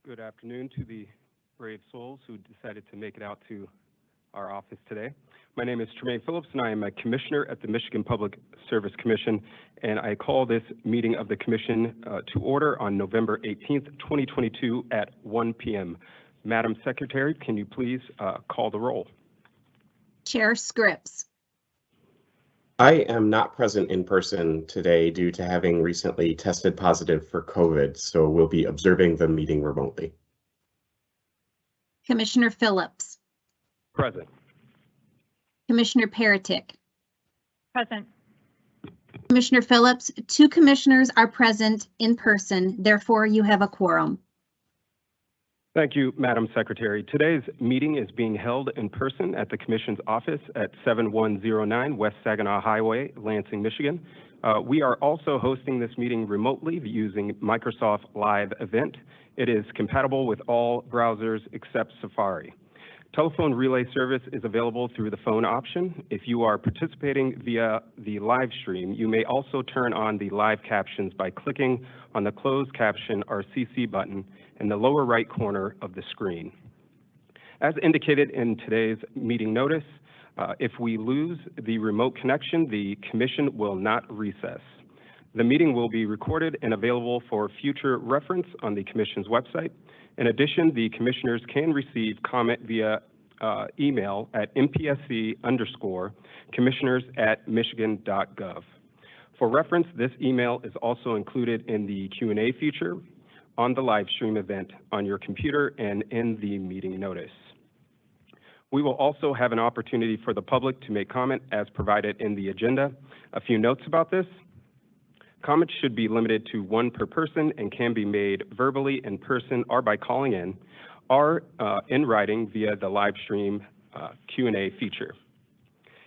Good afternoon to the brave souls who decided to make it out to our office today. My name is Tremaine Phillips, and I am a commissioner at the Michigan Public Service Commission, and I call this meeting of the commission to order on November 18th, 2022 at 1 p.m. Madam Secretary, can you please call the roll? Chair Scripps. I am not present in person today due to having recently tested positive for COVID, so we'll be observing the meeting remotely. Commissioner Phillips. Present. Commissioner Peretick. Present. Commissioner Phillips, 2 commissioners are present in person, therefore you have a quorum. Thank you, Madam Secretary. Today's meeting is being held in person at the Commission's office at 7109 West Saginaw Highway, Lansing, Michigan. We are also hosting this meeting remotely using Microsoft Live Event. It is compatible with all browsers except Safari. Telephone relay service is available through the phone option. If you are participating via the live stream, you may also turn on the live captions by clicking on the closed caption or CC button in the lower right corner of the screen. As indicated in today's meeting notice, if we lose the remote connection, the commission will not recess. The meeting will be recorded and available for future reference on the commission's website. In addition, the commissioners can receive comment via email at mpsc_commissioners@michigan.gov. For reference, this email is also included in the Q&A feature on the live stream event on your computer and in the meeting notice. We will also have an opportunity for the public to make comment as provided in the agenda. A few notes about this. Comments should be limited to 1 per person and can be made verbally in person or by calling in or in writing via the live stream Q&A feature.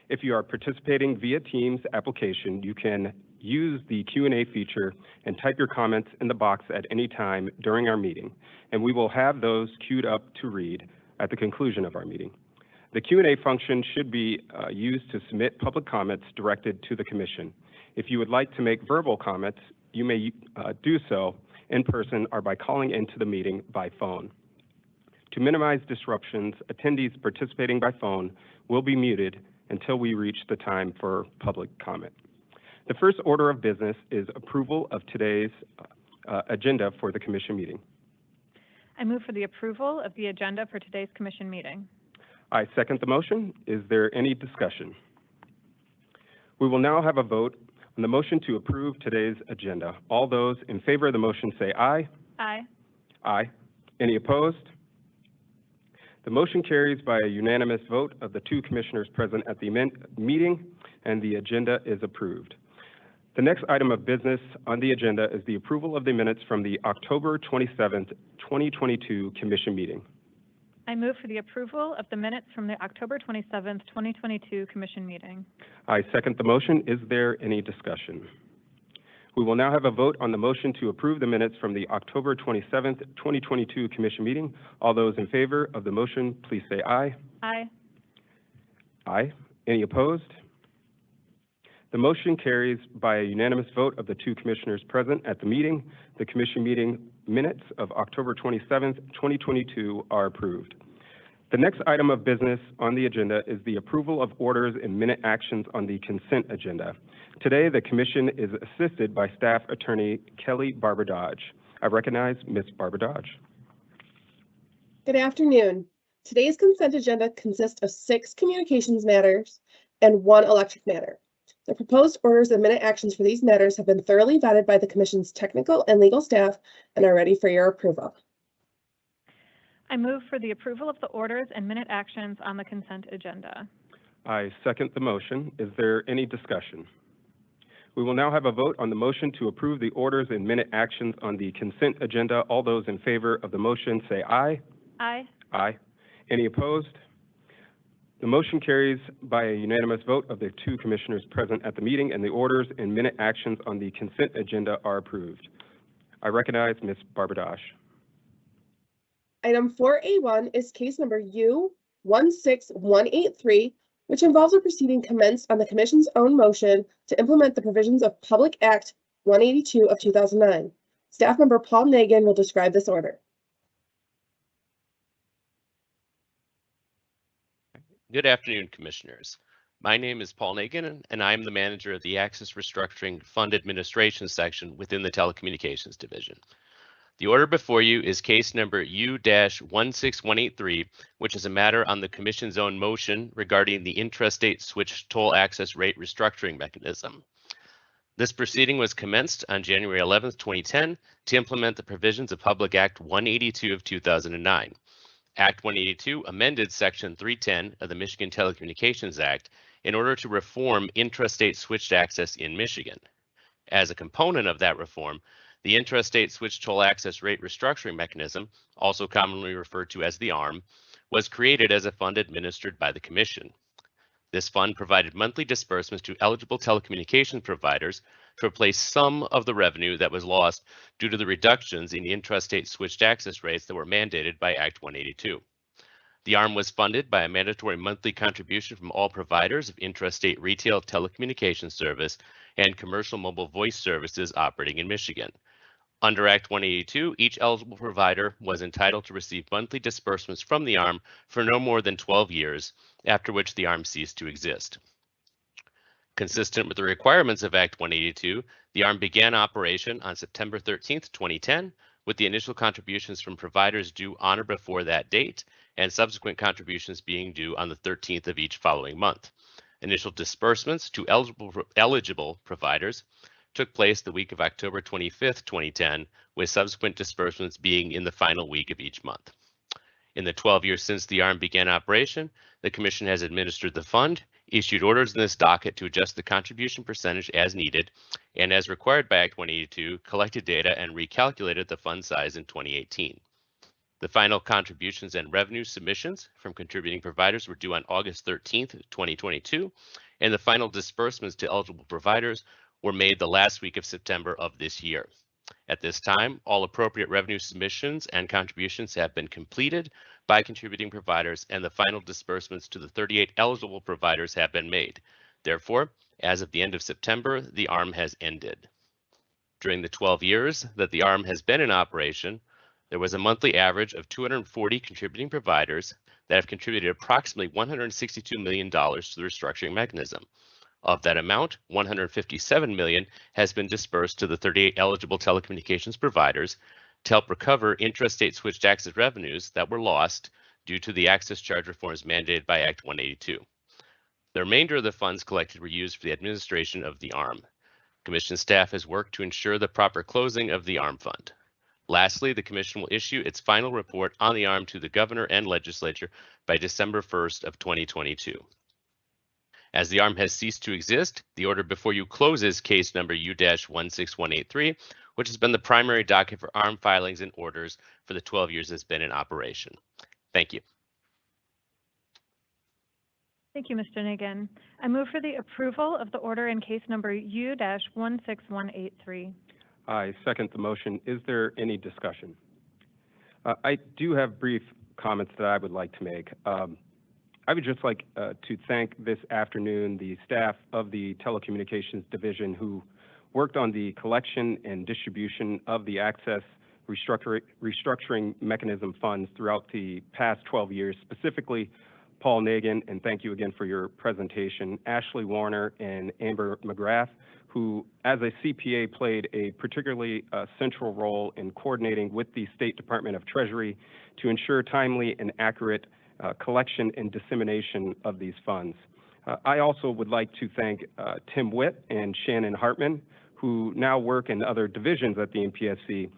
If you are participating via Teams application, you can use the Q&A feature and type your comments in the box at any time during our meeting, and we will have those queued up to read at the conclusion of our meeting. The Q&A function should be used to submit public comments directed to the commission. If you would like to make verbal comments, you may do so in person or by calling into the meeting by phone. To minimize disruptions, attendees participating by phone will be muted until we reach the time for public comment. The first order of business is approval of today's agenda for the commission meeting. I move for the approval of the agenda for today's commission meeting. I second the motion. Is there any discussion? We will now have a vote on the motion to approve today's agenda. All those in favor of the motion say aye. Aye. Aye. Any opposed? The motion carries by a unanimous vote of the 2 commissioners present at the meeting, and the agenda is approved. The next item of business on the agenda is the approval of the minutes from the October 27th, 2022 commission meeting. I move for the approval of the minutes from the October 27th, 2022 commission meeting. I second the motion. Is there any discussion? We will now have a vote on the motion to approve the minutes from the October 27th, 2022 commission meeting. All those in favor of the motion, please say aye. Aye. Aye. Any opposed? The motion carries by a unanimous vote of the 2 commissioners present at the meeting. The commission meeting minutes of October 27th, 2022 are approved. The next item of business on the agenda is the approval of orders and minute actions on the consent agenda. Today, the commission is assisted by Staff Attorney Kelly Barbadage. I recognize Ms. Barbadage. Good afternoon. Today's consent agenda consists of 6 communications matters and 1 electric matter. The proposed orders and minute actions for these matters have been thoroughly vetted by the Commission's technical and legal staff and are ready for your approval. I move for the approval of the orders and minute actions on the consent agenda. I second the motion. Is there any discussion? We will now have a vote on the motion to approve the orders and minute actions on the consent agenda. All those in favor of the motion say aye. Aye. Aye. Any opposed? The motion carries by a unanimous vote of the 2 commissioners present at the meeting, and the orders and minute actions on the consent agenda are approved. I recognize Ms. Barbadage. Item 4A1 is case number U16183, which involves a proceeding commenced on the Commission's own motion to implement the provisions of Public Act 182 of 2009. Staff member Paul Nagan will describe this order. Good afternoon, Commissioners. My name is Paul Nagin, and I am the manager of the Access Restructuring Fund Administration section within the Telecommunications Division. The order before you is case number U-16183, which is a matter on the Commission's own motion regarding the intrastate switch toll access rate restructuring mechanism. This proceeding was commenced on January 11th, 2010 to implement the provisions of Public Act 182 of 2009. Act 182 amended Section 310 of the Michigan Telecommunications Act in order to reform intrastate switched access in Michigan. As a component of that reform, the intrastate switch toll access rate restructuring mechanism, also commonly referred to as the ARM, was created as a fund administered by the Commission. This fund provided monthly disbursements to eligible telecommunications providers to replace some of the revenue that was lost due to the reductions in intrastate switched access rates that were mandated by Act 182. The ARM was funded by a mandatory monthly contribution from all providers of intrastate retail telecommunications service and commercial mobile voice services operating in Michigan. Under Act 182, each eligible provider was entitled to receive monthly disbursements from the ARM for no more than 12 years, after which the ARM ceased to exist. Consistent with the requirements of Act 182, the ARM began operation on September 13, 2010, with the initial contributions from providers due on or before that date, and subsequent contributions being due on the 13th of each following month. Initial disbursements to eligible providers took place the week of October 25th, 2010, with subsequent disbursements being in the final week of each month. In the 12 years since the ARM began operation, the Commission has administered the fund, issued orders in this docket to adjust the contribution percentage as needed, and as required by Act 182, collected data and recalculated the fund size in 2018. The final contributions and revenue submissions from contributing providers were due on August 13th, 2022, and the final disbursements to eligible providers were made the last week of September of this year. At this time, all appropriate revenue submissions and contributions have been completed by contributing providers, and the final disbursements to the 38 eligible providers have been made. Therefore, as of the end of September, the ARM has ended. During the 12 years that the ARM has been in operation, there was a monthly average of 240 contributing providers that have contributed approximately $162 million to the restructuring mechanism. Of that amount, $157 million has been dispersed to the 38 eligible telecommunications providers to help recover intrastate switched access revenues that were lost due to the access charge reforms mandated by Act 182. The remainder of the funds collected were used for the administration of the ARM. Commission staff has worked to ensure the proper closing of the ARM fund. Lastly, the Commission will issue its final report on the ARM to the Governor and Legislature by December 1st of 2022. As the ARM has ceased to exist, the order before you closes case number U-16183, which has been the primary docket for ARM filings and orders for the 12 years it's been in operation. Thank you. Thank you, Mr. Nagin. I move for the approval of the order in case number U-16183. I second the motion. Is there any discussion? I do have brief comments that I would like to make. I would just like to thank this afternoon the staff of the Telecommunications Division who worked on the collection and distribution of the Access Restructuring Mechanism funds throughout the past 12 years, specifically Paul Nagin, and thank you again for your presentation, Ashley Warner and Amber McGrath, who as a CPA played a particularly central role in coordinating with the State Department of Treasury to ensure timely and accurate collection and dissemination of these funds. I also would like to thank Tim Witt and Shannon Hartman, who now work in other divisions at the MPSC,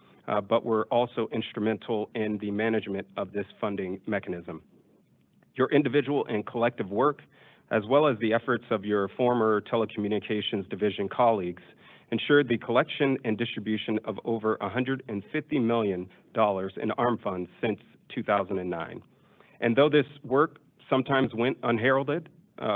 but were also instrumental in the management of this funding mechanism. Your individual and collective work, as well as the efforts of your former Telecommunications Division colleagues, ensured the collection and distribution of over $150 million in ARM funds since 2009. And though this work sometimes went unheralded,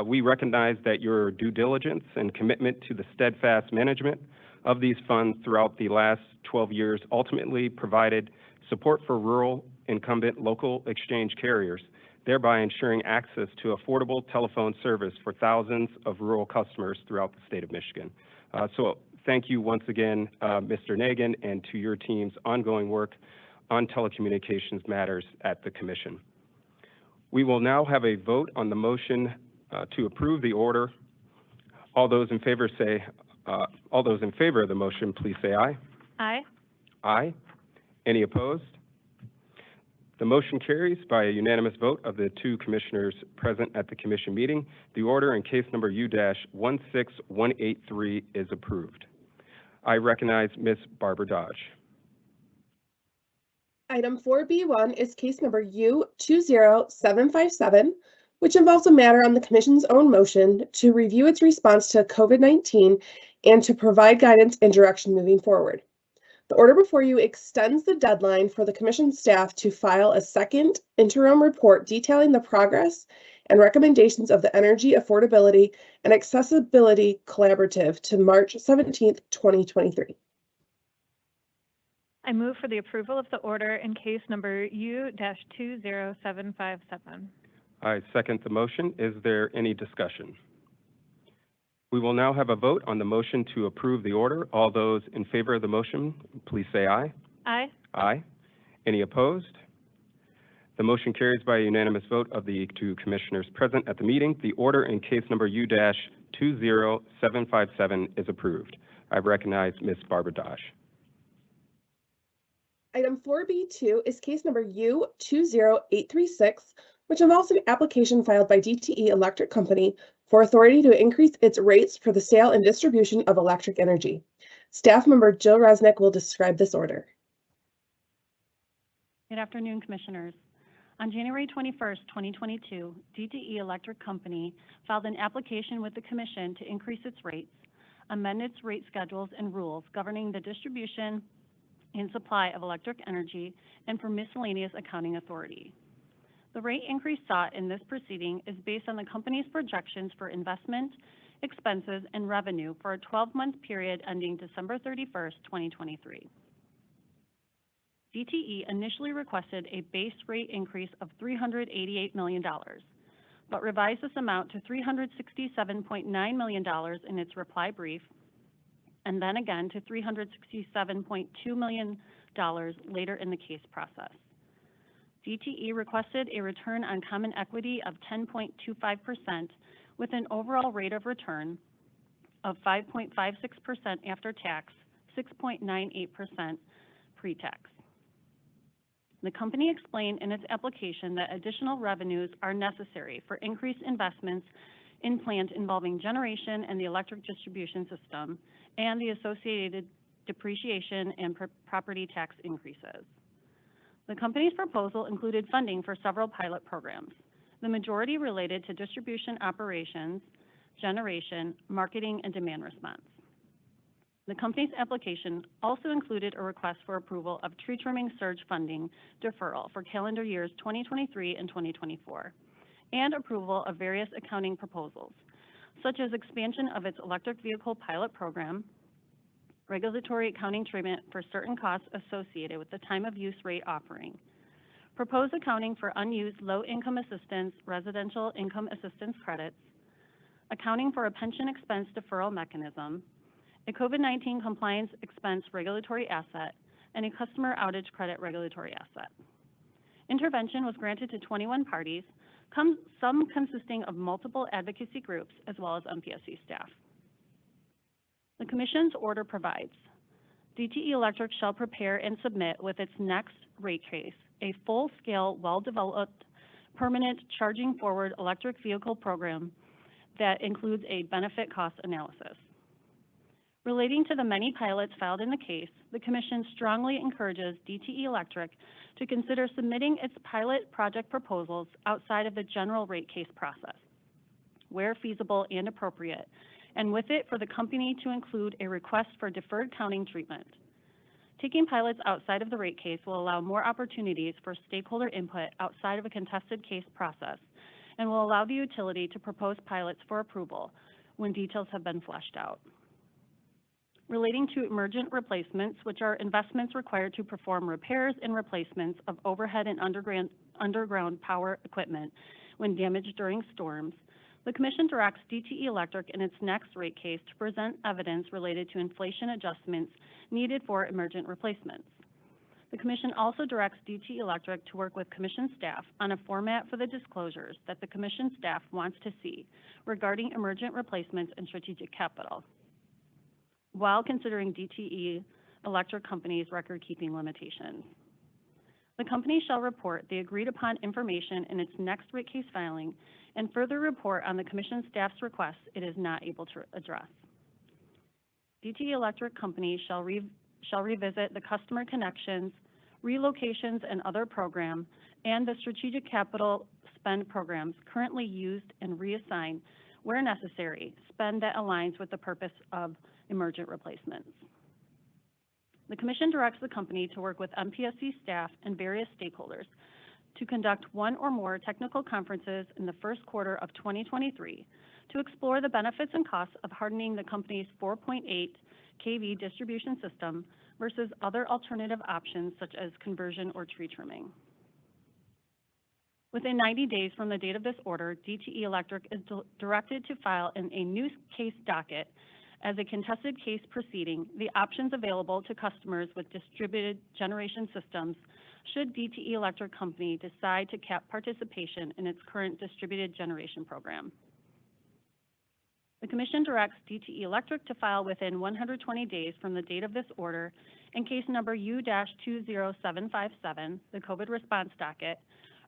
we recognize that your due diligence and commitment to the steadfast management of these funds throughout the last 12 years ultimately provided support for rural incumbent local exchange carriers, thereby ensuring access to affordable telephone service for thousands of rural customers throughout the state of Michigan. So thank you once again, Mr. Nagin, and to your team's ongoing work on telecommunications matters at the Commission. We will now have a vote on the motion to approve the order. All those in favor of the motion, please say aye. Aye. Aye. Any opposed? The motion carries by a unanimous vote of the two commissioners present at the commission meeting. The order in case number U-16183 is approved. I recognize Ms. Barbara Dodge. Item 4B1 is case number U20757, which involves a matter on the Commission's own motion to review its response to COVID-19 and to provide guidance and direction moving forward. The order before you extends the deadline for the Commission staff to file a second interim report detailing the progress and recommendations of the Energy Affordability and Accessibility Collaborative to March 17th, 2023. I move for the approval of the order in case number U-20757. I second the motion. Is there any discussion? We will now have a vote on the motion to approve the order. All those in favor of the motion, please say aye. Aye. Aye. Any opposed? The motion carries by a unanimous vote of the two commissioners present at the meeting. The order in case number U-20757 is approved. I recognize Ms. Barbara Dodge. Item 4B2 is case number U20836, which involves an application filed by DTE Electric Company for authority to increase its rates for the sale and distribution of electric energy. Staff member Jill Resnick will describe this order. Good afternoon, Commissioners. On January 21st, 2022, DTE Electric Company filed an application with the Commission to increase its rates, amend its rate schedules and rules governing the distribution and supply of electric energy, and for miscellaneous accounting authority. The rate increase sought in this proceeding is based on the company's projections for investment, expenses, and revenue for a 12-month period ending December 31st, 2023. DTE initially requested a base rate increase of $388 million, but revised this amount to $367.9 million in its reply brief, and then again to $367.2 million later in the case process. DTE requested a return on common equity of 10.25% with an overall rate of return of 5.56% after tax, 6.98% pre-tax. The company explained in its application that additional revenues are necessary for increased investments in plant involving generation and the electric distribution system and the associated depreciation and property tax increases. The company's proposal included funding for several pilot programs, the majority related to distribution operations, generation, marketing, and demand response. The company's application also included a request for approval of tree trimming surge funding deferral for calendar years 2023 and 2024, and approval of various accounting proposals, such as expansion of its electric vehicle pilot program, regulatory accounting treatment for certain costs associated with the time of use rate offering, proposed accounting for unused low-income assistance residential income assistance credits, accounting for a pension expense deferral mechanism, a COVID-19 compliance expense regulatory asset, and a customer outage credit regulatory asset. Intervention was granted to 21 parties, some consisting of multiple advocacy groups as well as MPSC staff. The Commission's order provides, DTE Electric shall prepare and submit with its next rate case a full-scale, well-developed, permanent charging forward electric vehicle program that includes a benefit cost analysis. Relating to the many pilots filed in the case, the Commission strongly encourages DTE Electric to consider submitting its pilot project proposals outside of the general rate case process, where feasible and appropriate, and with it for the company to include a request for deferred counting treatment. Taking pilots outside of the rate case will allow more opportunities for stakeholder input outside of a contested case process and will allow the utility to propose pilots for approval when details have been fleshed out. Relating to emergent replacements, which are investments required to perform repairs and replacements of overhead and underground power equipment when damaged during storms, the Commission directs DTE Electric in its next rate case to present evidence related to inflation adjustments needed for emergent replacements. The Commission also directs DTE Electric to work with Commission staff on a format for the disclosures that the Commission staff wants to see regarding emergent replacements and strategic capital, while considering DTE Electric Company's record-keeping limitations. The company shall report the agreed-upon information in its next rate case filing and further report on the Commission staff's requests it is not able to address. DTE Electric Company shall revisit the customer connections, relocations and other program, and the strategic capital spend programs currently used and reassign, where necessary, spend that aligns with the purpose of emergent replacements. The Commission directs the company to work with MPSC staff and various stakeholders to conduct one or more technical conferences in the first quarter of 2023 to explore the benefits and costs of hardening the company's 4.8 kV distribution system versus other alternative options such as conversion or tree trimming. Within 90 days from the date of this order, DTE Electric is directed to file in a new case docket as a contested case proceeding the options available to customers with distributed generation systems should DTE Electric Company decide to cap participation in its current distributed generation program. The Commission directs DTE Electric to file within 120 days from the date of this order in case number U-20757, the COVID response docket,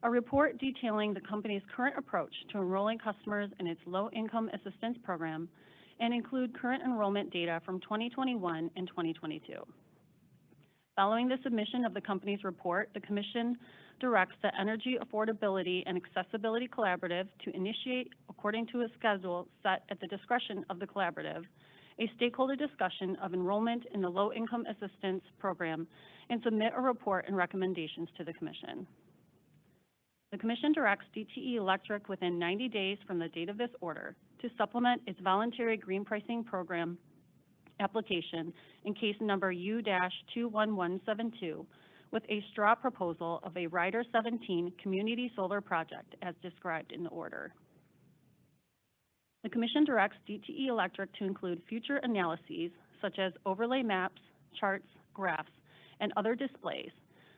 a report detailing the company's current approach to enrolling customers in its low-income assistance program and include current enrollment data from 2021 and 2022. Following the submission of the company's report, the Commission directs the Energy Affordability and Accessibility Collaborative to initiate, according to a schedule set at the discretion of the collaborative, a stakeholder discussion of enrollment in the low-income assistance program and submit a report and recommendations to the Commission. The Commission directs DTE Electric within 90 days from the date of this order to supplement its voluntary green pricing program application in case number U-21172 with a straw proposal of a Rider 17 community solar project as described in the order. The Commission directs DTE Electric to include future analyses such as overlay maps, charts, graphs, and other displays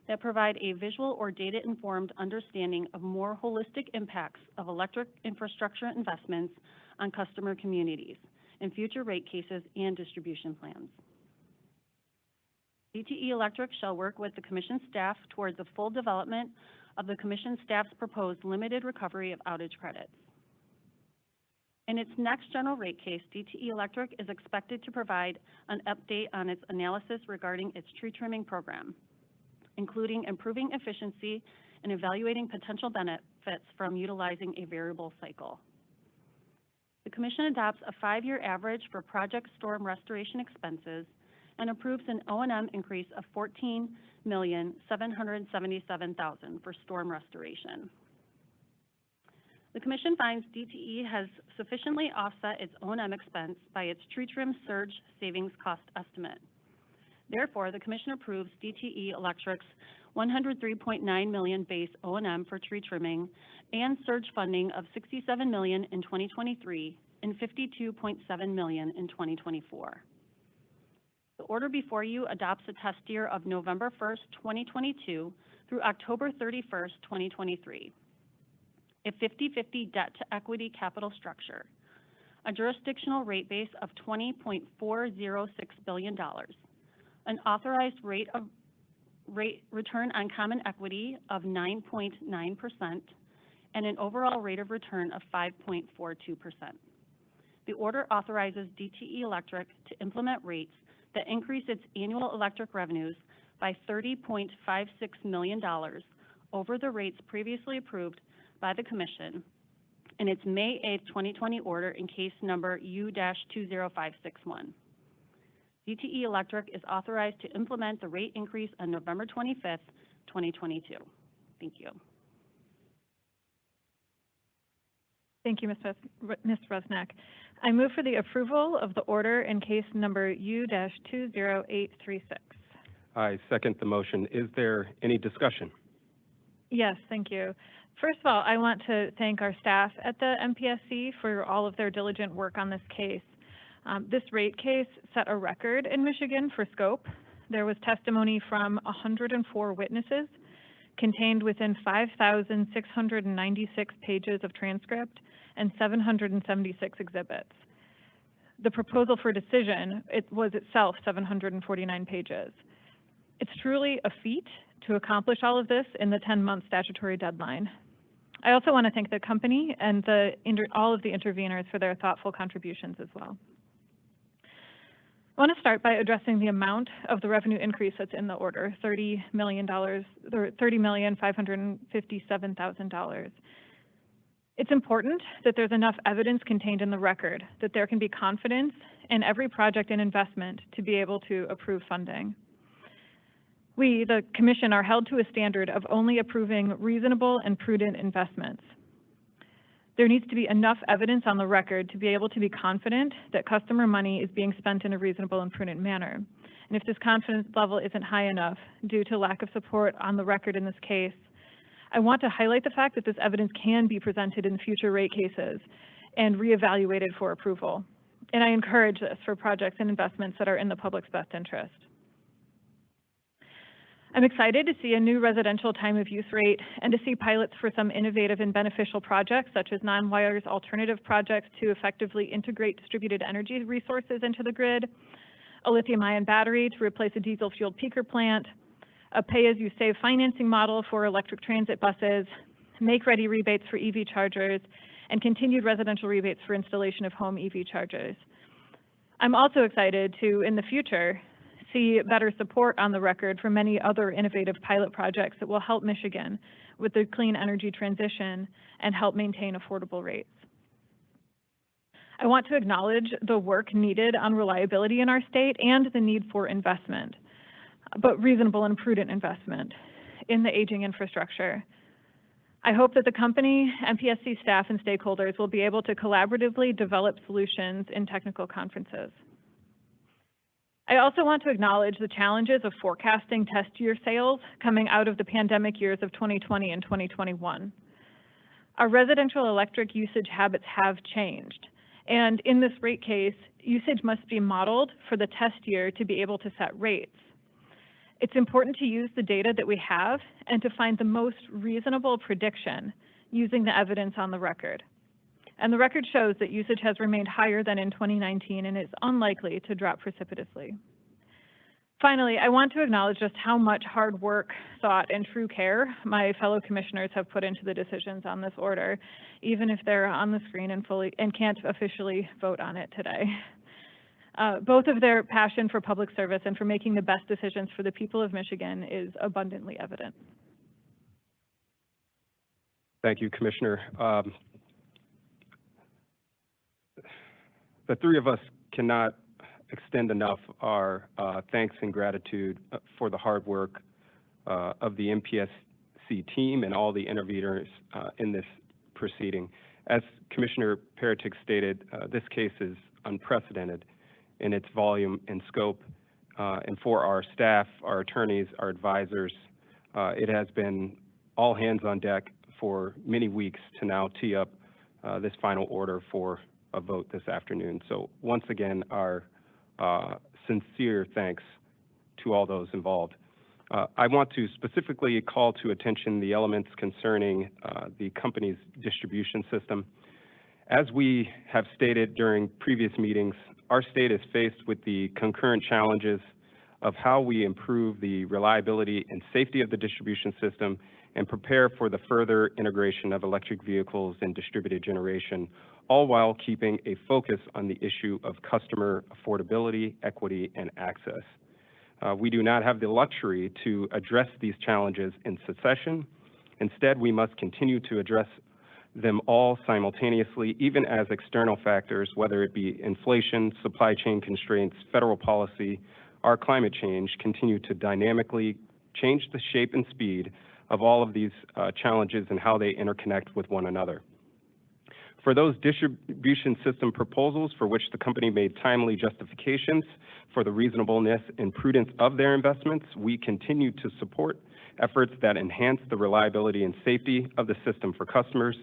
that provide a visual or data-informed understanding of more holistic impacts of electric infrastructure investments on customer communities in future rate cases and distribution plans. DTE Electric shall work with the Commission staff towards the full development of the Commission staff's proposed limited recovery of outage credits. In its next general rate case, DTE Electric is expected to provide an update on its analysis regarding its tree trimming program, including improving efficiency and evaluating potential benefits from utilizing a variable cycle. The Commission adopts a 5-year average for project storm restoration expenses and approves an O&M increase of $14,777,000 for storm restoration. The Commission finds DTE has sufficiently offset its O&M expense by its tree trim surge savings cost estimate. Therefore, the Commission approves DTE Electric's $103.9 million base O&M for tree trimming and surge funding of $67 million in 2023 and $52.7 million in 2024. The order before you adopts a test year of November 1st, 2022 through October 31st, 2023. A 50-50 debt-to-equity capital structure, a jurisdictional rate base of $20.406 billion, an authorized rate return on common equity of 9.9%, and an overall rate of return of 5.42%. The order authorizes DTE Electric to implement rates that increase its annual electric revenues by $30.56 million over the rates previously approved by the Commission in its May 8, 2020 order in case number U-20561. DTE Electric is authorized to implement the rate increase on November 25th, 2022. Thank you. Thank you, Ms. Rusnak. I move for the approval of the order in case number U-20836. I second the motion. Is there any discussion? Yes, thank you. First of all, I want to thank our staff at the MPSC for all of their diligent work on this case. This rate case set a record in Michigan for scope. there was testimony from 104 witnesses contained within 5,696 pages of transcript and 776 exhibits. The proposal for decision, it was itself 749 pages. It's truly a feat to accomplish all of this in the 10-month statutory deadline. I also want to thank the company and all of the interveners for their thoughtful contributions as well. I want to start by addressing the amount of the revenue increase that's in the order, $30 million, or $30,557,000. It's important that there's enough evidence contained in the record that there can be confidence in every project and investment to be able to approve funding. We, the Commission, are held to a standard of only approving reasonable and prudent investments. There needs to be enough evidence on the record to be able to be confident that customer money is being spent in a reasonable and prudent manner. And if this confidence level isn't high enough due to lack of support on the record in this case, I want to highlight the fact that this evidence can be presented in future rate cases and reevaluated for approval. And I encourage this for projects and investments that are in the public's best interest. I'm excited to see a new residential time of use rate and to see pilots for some innovative and beneficial projects such as non-wires alternative projects to effectively integrate distributed energy resources into the grid, a lithium-ion battery to replace a diesel-fueled peaker plant, a pay-as-you-save financing model for electric transit buses, make-ready rebates for EV chargers, and continued residential rebates for installation of home EV chargers. I'm also excited to, in the future, see better support on the record for many other innovative pilot projects that will help Michigan with the clean energy transition and help maintain affordable rates. I want to acknowledge the work needed on reliability in our state and the need for investment, but reasonable and prudent investment in the aging infrastructure. I hope that the company, MPSC staff, and stakeholders will be able to collaboratively develop solutions in technical conferences. I also want to acknowledge the challenges of forecasting test year sales coming out of the pandemic years of 2020 and 2021. Our residential electric usage habits have changed, and in this rate case, usage must be modeled for the test year to be able to set rates. It's important to use the data that we have and to find the most reasonable prediction using the evidence on the record. And the record shows that usage has remained higher than in 2019 and is unlikely to drop precipitously. Finally, I want to acknowledge just how much hard work, thought, and true care my fellow commissioners have put into the decisions on this order, even if they're on the screen and can't officially vote on it today. Both of their passion for public service and for making the best decisions for the people of Michigan is abundantly evident. Thank you, Commissioner. The three of us cannot extend enough our thanks and gratitude for the hard work of the MPSC team and all the interveners in this proceeding. As Commissioner Peretick stated, this case is unprecedented in its volume and scope, and for our staff, our attorneys, our advisors, it has been all hands on deck for many weeks to now tee up this final order for a vote this afternoon. So once again, our sincere thanks to all those involved. I want to specifically call to attention the elements concerning the company's distribution system. As we have stated during previous meetings, our state is faced with the concurrent challenges of how we improve the reliability and safety of the distribution system and prepare for the further integration of electric vehicles and distributed generation, all while keeping a focus on the issue of customer affordability, equity, and access. We do not have the luxury to address these challenges in succession. Instead, we must continue to address them all simultaneously, even as external factors, whether it be inflation, supply chain constraints, federal policy, or climate change, continue to dynamically change the shape and speed of all of these challenges and how they interconnect with one another. For those distribution system proposals for which the company made timely justifications for the reasonableness and prudence of their investments, we continue to support efforts that enhance the reliability and safety of the system for customers,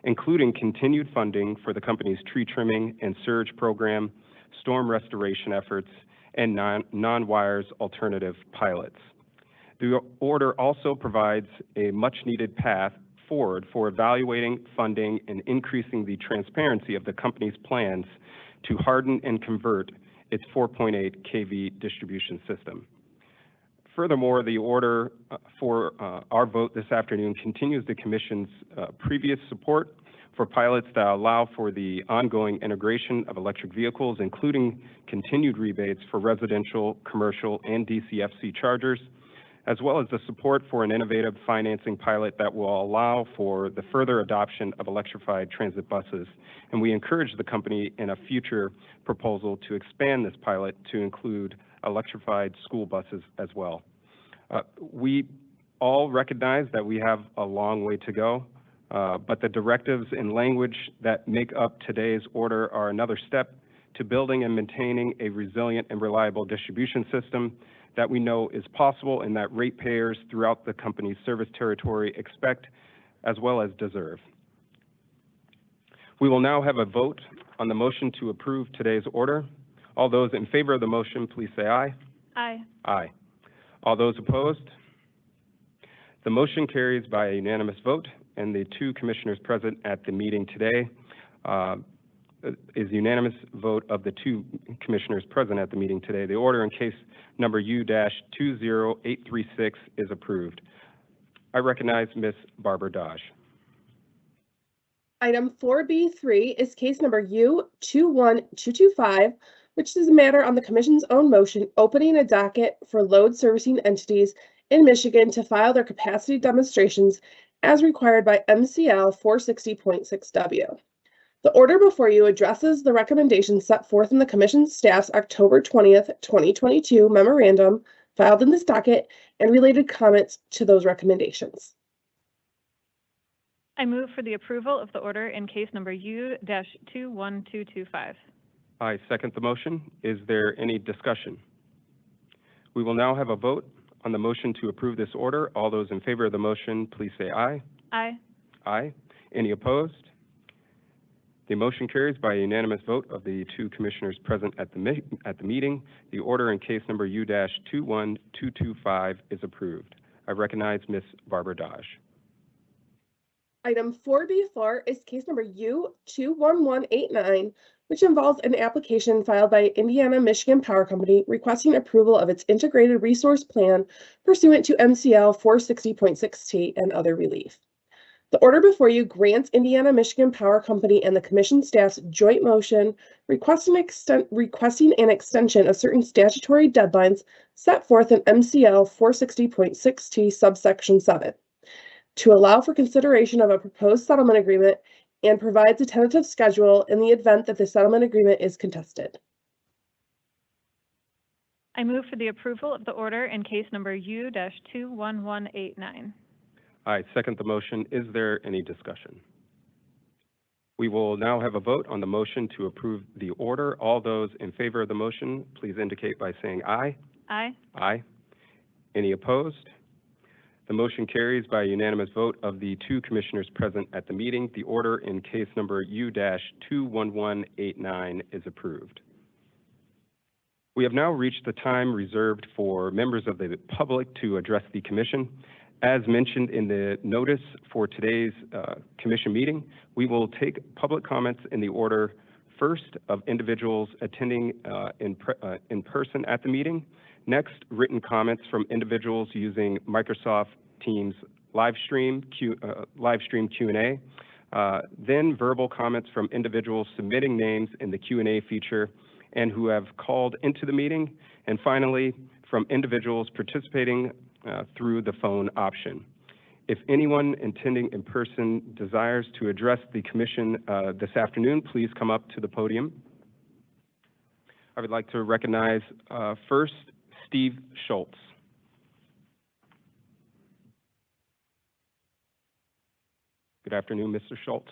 including continued funding for the company's tree trimming and surge program, storm restoration efforts, and non-wires alternative pilots. The order also provides a much-needed path forward for evaluating, funding, and increasing the transparency of the company's plans to harden and convert its 4.8 kV distribution system. Furthermore, the order for our vote this afternoon continues the Commission's previous support for pilots that allow for the ongoing integration of electric vehicles, including continued rebates for residential, commercial, and DCFC chargers, as well as the support for an innovative financing pilot that will allow for the further adoption of electrified transit buses. And we encourage the company in a future proposal to expand this pilot to include electrified school buses as well. We all recognize that we have a long way to go, but the directives and language that make up today's order are another step to building and maintaining a resilient and reliable distribution system that we know is possible and that ratepayers throughout the company's service territory expect as well as deserve. We will now have a vote on the motion to approve today's order. All those in favor of the motion, please say aye. Aye. Aye. All those opposed? The motion carries by a unanimous vote, and the two commissioners present at the meeting today is unanimous vote of the two commissioners present at the meeting today. The order in case number U-20836 is approved. I recognize Ms. Barbara Dodge. Item 4B3 is case number U21225, which is a matter on the Commission's own motion opening a docket for load servicing entities in Michigan to file their capacity demonstrations as required by MCL 460.6W. The order before you addresses the recommendations set forth in the Commission staff's October 20th, 2022 memorandum filed in this docket and related comments to those recommendations. I move for the approval of the order in case number U-21225. I second the motion. Is there any discussion? We will now have a vote on the motion to approve this order. All those in favor of the motion, please say aye. Aye. Aye. Any opposed? The motion carries by a unanimous vote of the two commissioners present at the meeting. The order in case number U-21225 is approved. I recognize Ms. Barbara Dodge. Item 4B4 is case number U21189, which involves an application filed by Indiana Michigan Power Company requesting approval of its integrated resource plan pursuant to MCL 460.6T and other relief. The order before you grants Indiana Michigan Power Company and the Commission staff's joint motion requesting an extension of certain statutory deadlines set forth in MCL 460.6T subsection 7 to allow for consideration of a proposed settlement agreement and provides a tentative schedule in the event that the settlement agreement is contested. I move for the approval of the order in case number U-21189. I second the motion. Is there any discussion? We will now have a vote on the motion to approve the order. All those in favor of the motion, please indicate by saying aye. Aye. Aye. Any opposed? The motion carries by a unanimous vote of the two commissioners present at the meeting. The order in case number U-21189 is approved. We have now reached the time reserved for members of the public to address the commission. As mentioned in the notice for today's commission meeting, we will take public comments in the order first of individuals attending in person at the meeting. Next, written comments from individuals using Microsoft Teams live stream Q&A. Then verbal comments from individuals submitting names in the Q&A feature and who have called into the meeting. And finally, from individuals participating through the phone option. If anyone attending in person desires to address the commission this afternoon, please come up to the podium. I would like to recognize first Steve Schultz. Good afternoon, Mr. Schultz.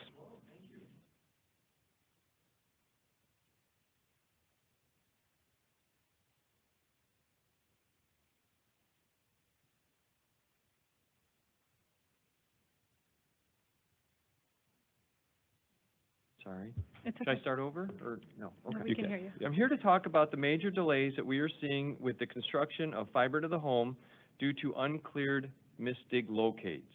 sorry. It's Should I okay. start over, or no? No, Okay. we can hear you. I'm here to talk about the major delays that we are seeing with the construction of fiber to the home due to uncleared MISTIG locates.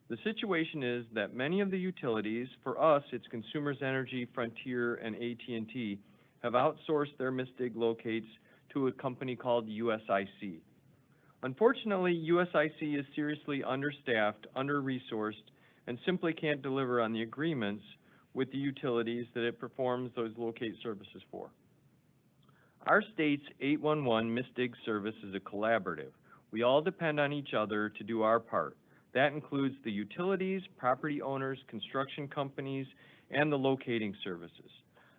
The situation is that many of the utilities, for us, it's Consumers Energy, Frontier, and AT&T, have outsourced their MISTIG locates to a company called USIC. Unfortunately, USIC is seriously understaffed, under-resourced, and simply can't deliver on the agreements with the utilities that it performs those locate services for. Our state's 811 MISTIG service is a collaborative. We all depend on each other to do our part. That includes the utilities, property owners, construction companies, and the locating services.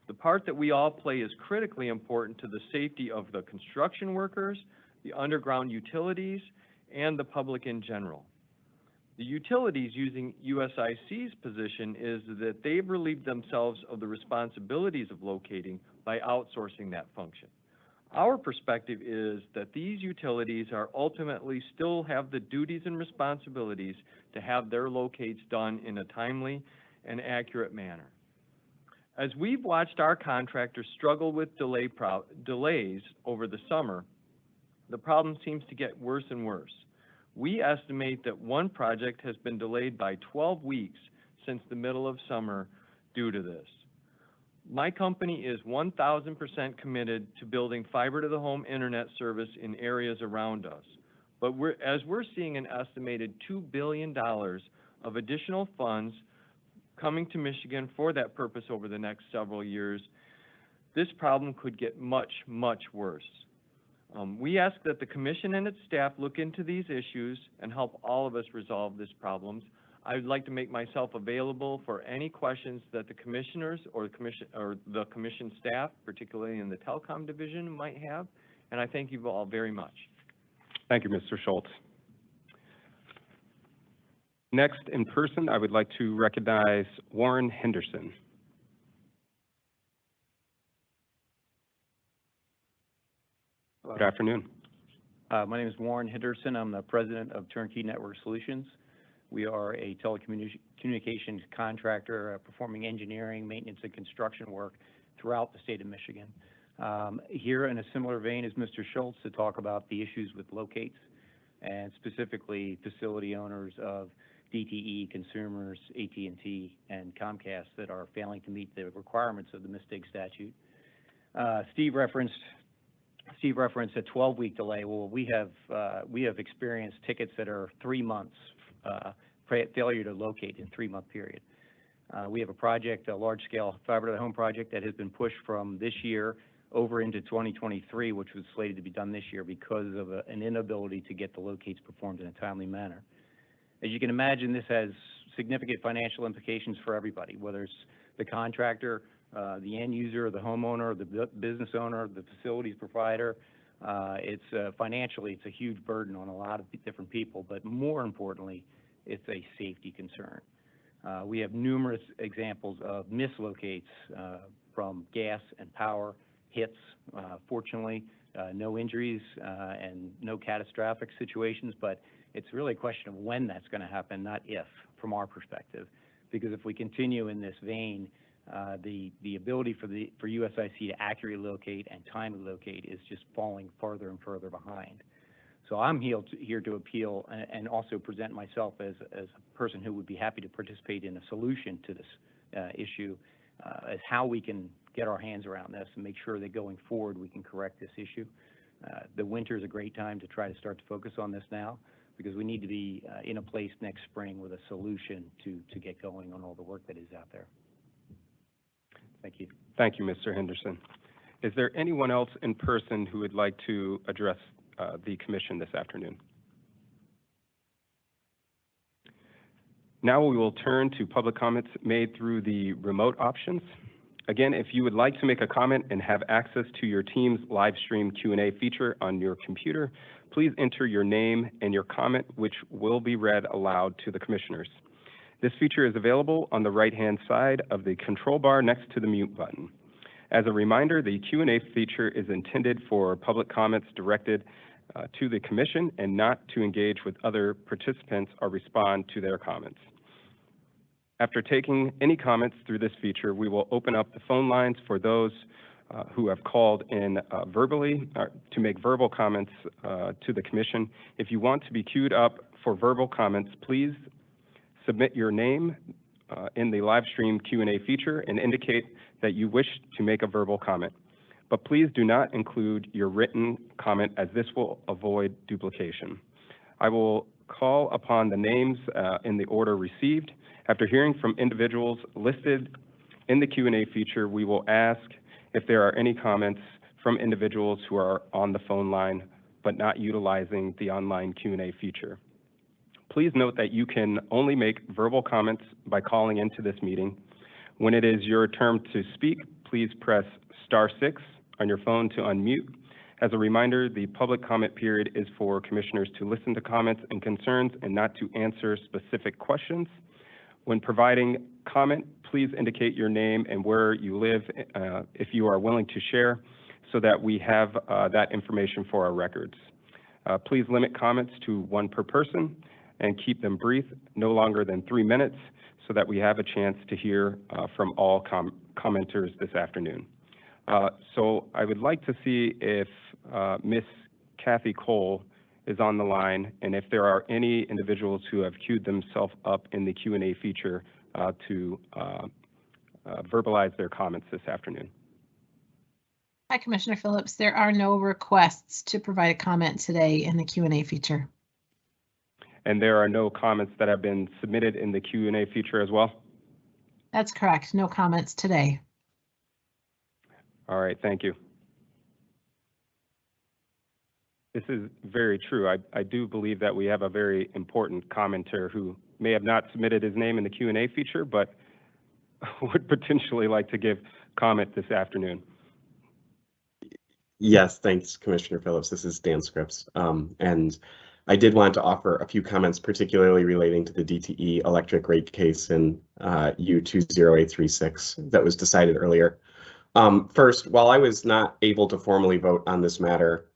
The part that we all play is critically important to the safety of the construction workers, the underground utilities, and the public in general. The utilities using USIC's position is that they've relieved themselves of the responsibilities of locating by outsourcing that function. Our perspective is that these utilities are ultimately still have the duties and responsibilities to have their locates done in a timely and accurate manner. As we've watched our contractors struggle with delays over the summer, the problem seems to get worse and worse. We estimate that one project has been delayed by 12 weeks since the middle of summer due to this. My company is 1,000% committed to building fiber to the home internet service in areas around us. But as we're seeing an estimated $2 billion of additional funds coming to Michigan for that purpose over the next several years, this problem could get much, much worse. We ask that the commission and its staff look into these issues and help all of us resolve these problems. I would like to make myself available for any questions that the commissioners or the commission staff, particularly in the telecom division, might have. And I thank you all very much. Thank you, Mr. Schultz. Next, in person, I would like to recognize Warren Henderson. Good afternoon. My name is Warren Henderson. I'm the president of Turnkey Network Solutions. We are a telecommunications contractor performing engineering, maintenance, and construction work throughout the state of Michigan. Here in a similar vein as Mr. Schultz to talk about the issues with locates and specifically facility owners of DTE, Consumers, AT&T, and Comcast that are failing to meet the requirements of the MISTIG statute. Steve referenced a 12-week delay. Well, we have experienced tickets that are 3 months, failure to locate in 3-month period. We have a project, a large-scale fiber to the home project that has been pushed from this year over into 2023, which was slated to be done this year because of an inability to get the locates performed in a timely manner. As you can imagine, this has significant financial implications for everybody, whether it's the contractor, the end user, the homeowner, the business owner, the facilities provider. Financially, it's a huge burden on a lot of different people, but more importantly, it's a safety concern. We have numerous examples of mislocates from gas and power hits. Fortunately, no injuries and no catastrophic situations, but it's really a question of when that's going to happen, not if, from our perspective. Because if we continue in this vein, the ability for USIC to accurately locate and timely locate is just falling further and further behind. So I'm here to appeal and also present myself as a person who would be happy to participate in a solution to this issue, as how we can get our hands around this and make sure that going forward we can correct this issue. The winter is a great time to try to start to focus on this now, because we need to be in a place next spring with a solution to get going on all the work that is out there. Thank you. Thank you, Mr. Henderson. Is there anyone else in person who would like to address the commission this afternoon? Now we will turn to public comments made through the remote options. Again, if you would like to make a comment and have access to your team's live stream Q&A feature on your computer, please enter your name and your comment, which will be read aloud to the commissioners. This feature is available on the right-hand side of the control bar next to the mute button. As a reminder, the Q&A feature is intended for public comments directed to the commission and not to engage with other participants or respond to their comments. After taking any comments through this feature, we will open up the phone lines for those who have called in verbally to make verbal comments to the commission. If you want to be queued up for verbal comments, please submit your name in the live stream Q&A feature and indicate that you wish to make a verbal comment. But please do not include your written comment, as this will avoid duplication. I will call upon the names in the order received. After hearing from individuals listed in the Q&A feature, we will ask if there are any comments from individuals who are on the phone line but not utilizing the online Q&A feature. Please note that you can only make verbal comments by calling into this meeting. When it is your turn to speak, please press *6 on your phone to unmute. As a reminder, the public comment period is for commissioners to listen to comments and concerns and not to answer specific questions. When providing comment, please indicate your name and where you live if you are willing to share, so that we have that information for our records. Please limit comments to one per person and keep them brief, no longer than 3 minutes, so that we have a chance to hear from all commenters this afternoon. So I would like to see if Ms. Kathy Cole is on the line, and if there are any individuals who have queued themselves up in the Q&A feature to verbalize their comments this afternoon. Hi, Commissioner Phillips. There are no requests to provide a comment today in the Q&A feature. And there are no comments that have been submitted in the Q&A feature as well? That's correct. No comments today. All right, thank you. This is very true. I do believe that we have a very important commenter who may have not submitted his name in the Q&A feature, but would potentially like to give comment this afternoon. Yes, thanks, Commissioner Phillips. This is Dan Scripps. And I did want to offer a few comments, particularly relating to the DTE electric rate case in U20836 that was decided earlier. First, while I was not able to formally vote on this matter,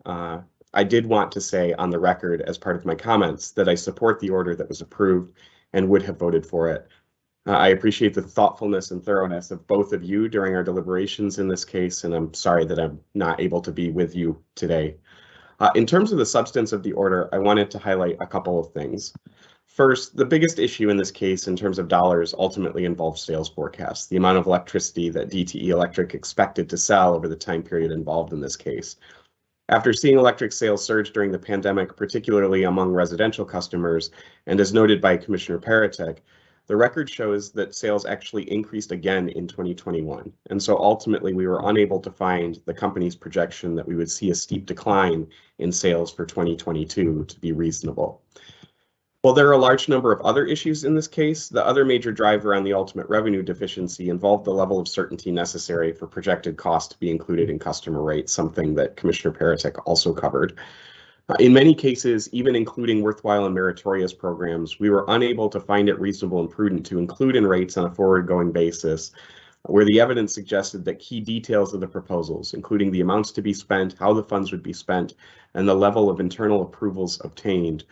I did want to say on the record as part of my comments that I support the order that was approved and would have voted for it. I appreciate the thoughtfulness and thoroughness of both of you during our deliberations in this case, and I'm sorry that I'm not able to be with you today. In terms of the substance of the order, I wanted to highlight a couple of things. First, the biggest issue in this case in terms of dollars ultimately involves sales forecasts, the amount of electricity that DTE Electric expected to sell over the time period involved in this case. After seeing electric sales surge during the pandemic, particularly among residential customers, and as noted by Commissioner Paratek, the record shows that sales actually increased again in 2021. And so ultimately we were unable to find the company's projection that we would see a steep decline in sales for 2022 to be reasonable. While there are a large number of other issues in this case, the other major driver on the ultimate revenue deficiency involved the level of certainty necessary for projected costs to be included in customer rates, something that Commissioner Paratek also covered. In many cases, even including worthwhile and meritorious programs, we were unable to find it reasonable and prudent to include in rates on a forward-going basis, where the evidence suggested that key details of the proposals, including the amounts to be spent, how the funds would be spent, and the level of internal approvals obtained,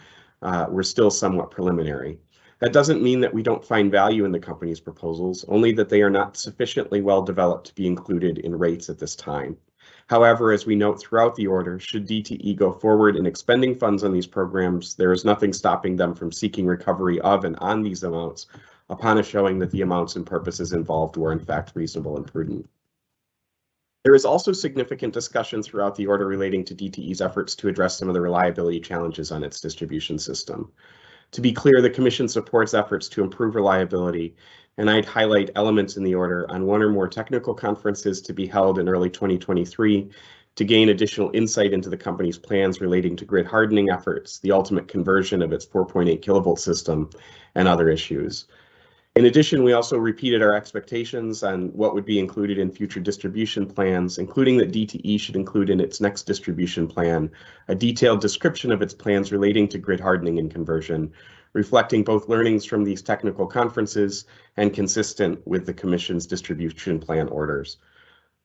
were still somewhat preliminary. That doesn't mean that we don't find value in the company's proposals, only that they are not sufficiently well developed to be included in rates at this time. However, as we note throughout the order, should DTE go forward in expending funds on these programs, there is nothing stopping them from seeking recovery of and on these amounts upon a showing that the amounts and purposes involved were in fact reasonable and prudent. There is also significant discussion throughout the order relating to DTE's efforts to address some of the reliability challenges on its distribution system. To be clear, the Commission supports efforts to improve reliability, and I'd highlight elements in the order on one or more technical conferences to be held in early 2023 to gain additional insight into the company's plans relating to grid hardening efforts, the ultimate conversion of its 4.8 kilovolt system, and other issues. In addition, we also repeated our expectations on what would be included in future distribution plans, including that DTE should include in its next distribution plan a detailed description of its plans relating to grid hardening and conversion, reflecting both learnings from these technical conferences and consistent with the Commission's distribution plan orders.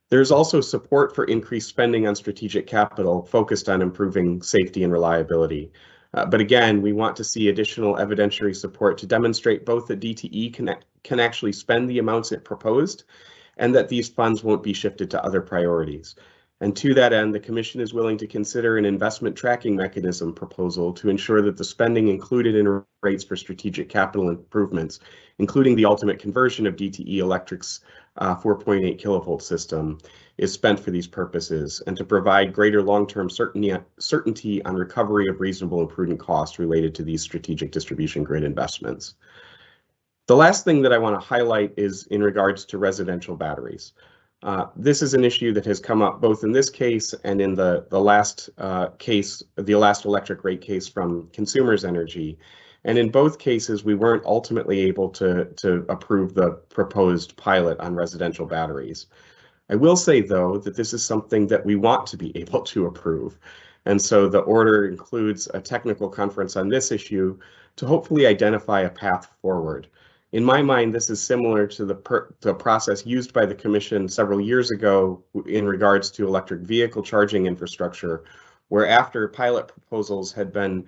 There's also support for increased spending on strategic capital focused on improving safety and reliability. But again, we want to see additional evidentiary support to demonstrate both that DTE can actually spend the amounts it proposed and that these funds won't be shifted to other priorities. And to that end, the Commission is willing to consider an investment tracking mechanism proposal to ensure that the spending included in rates for strategic capital improvements, including the ultimate conversion of DTE Electric's 4.8 kilovolt system, is spent for these purposes, and to provide greater long-term certainty on recovery of reasonable and prudent costs related to these strategic distribution grid investments. The last thing that I want to highlight is in regards to residential batteries. This is an issue that has come up both in this case and in the last case, the last electric rate case from Consumers Energy. And in both cases, we weren't ultimately able to approve the proposed pilot on residential batteries. I will say, though, that this is something that we want to be able to approve. And so the order includes a technical conference on this issue to hopefully identify a path forward. In my mind, this is similar to the process used by the Commission several years ago in regards to electric vehicle charging infrastructure, where after pilot proposals had been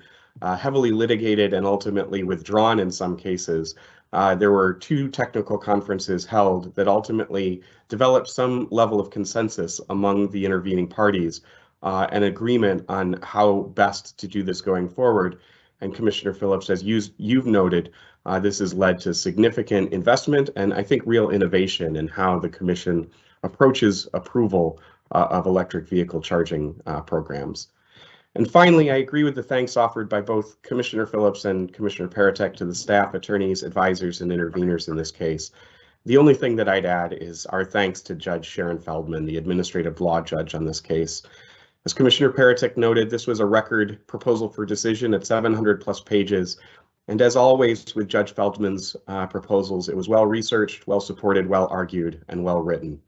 heavily litigated and ultimately withdrawn in some cases, there were 2 technical conferences held that ultimately developed some level of consensus among the intervening parties, an agreement on how best to do this going forward. And Commissioner Phillips, as you've noted, this has led to significant investment and I think real innovation in how the Commission approaches approval of electric vehicle charging programs. And finally, I agree with the thanks offered by both Commissioner Phillips and Commissioner Paratek to the staff, attorneys, advisors, and interveners in this case. The only thing that I'd add is our thanks to Judge Sharon Feldman, the administrative law judge on this case. As Commissioner Paratek noted, this was a record proposal for decision at 700+ pages. And as always with Judge Feldman's proposals, it was well researched, well supported, well argued, and well written.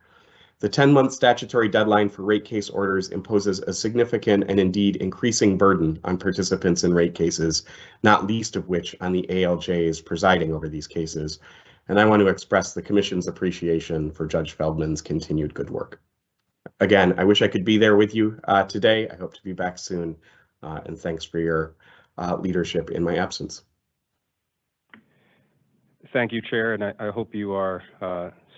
The 10-month statutory deadline for rate case orders imposes a significant and indeed increasing burden on participants in rate cases, not least of which on the ALJs presiding over these cases. And I want to express the Commission's appreciation for Judge Feldman's continued good work. Again, I wish I could be there with you today. I hope to be back soon, and thanks for your leadership in my absence. Thank you, Chair, and I hope you are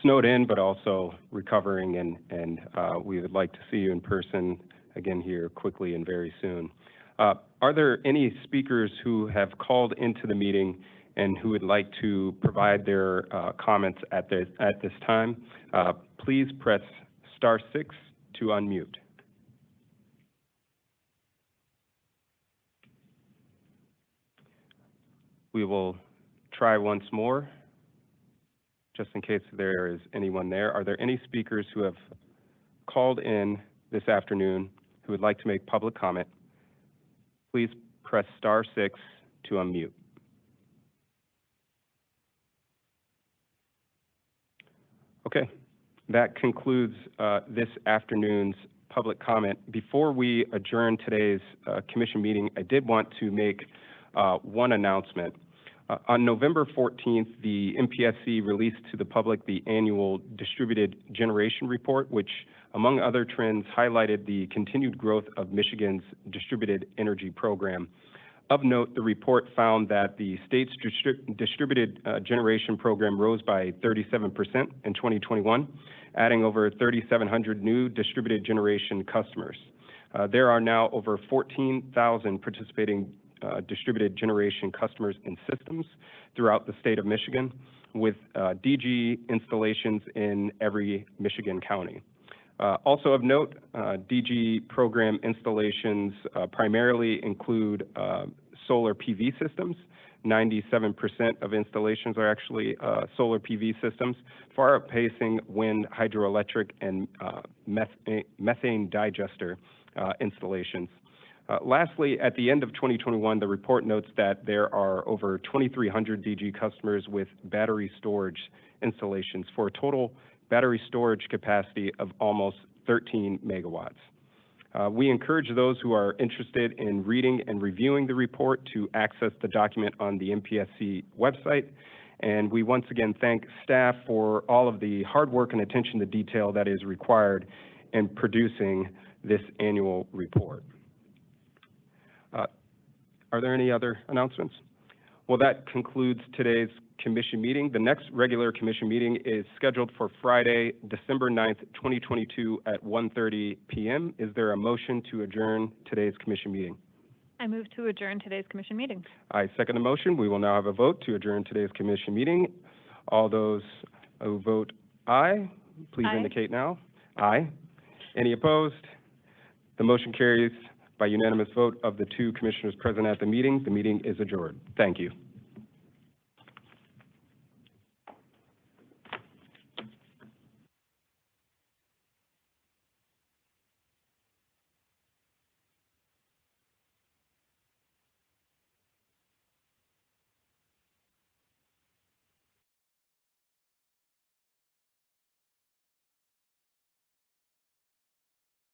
snowed in, but also recovering, and we would like to see you in person again here quickly and very soon. Are there any speakers who have called into the meeting and who would like to provide their comments at this time? Please press *6 to unmute. We will try once more, just in case there is anyone there. Are there any speakers who have called in this afternoon who would like to make public comment? Please press *6 to unmute. Okay, that concludes this afternoon's public comment. Before we adjourn today's commission meeting, I did want to make one announcement. On November 14th, the MPSC released to the public the annual Distributed Generation Report, which, among other trends, highlighted the continued growth of Michigan's distributed energy program. Of note, the report found that the state's distributed generation program rose by 37% in 2021, adding over 3,700 new distributed generation customers. There are now over 14,000 participating distributed generation customers and systems throughout the state of Michigan, with DG installations in every Michigan county. Also of note, DG program installations primarily include solar PV systems. 97% of installations are actually solar PV systems, far outpacing wind, hydroelectric, and methane digester installations. Lastly, at the end of 2021, the report notes that there are over 2,300 DG customers with battery storage installations for a total battery storage capacity of almost 13 megawatts. We encourage those who are interested in reading and reviewing the report to access the document on the MPSC website. And we once again thank staff for all of the hard work and attention to detail that is required in producing this annual report. Are there any other announcements? Well, that concludes today's commission meeting. The next regular commission meeting is scheduled for Friday, December 9th, 2022 at 1:30 p.m. Is there a motion to adjourn today's commission meeting? I move to adjourn today's commission meeting. I second the motion. We will now have a vote to adjourn today's commission meeting. All those who vote aye, please Aye. indicate now. Aye. Any opposed? The motion carries by unanimous vote of the two commissioners present at the meeting. The meeting is adjourned. Thank you.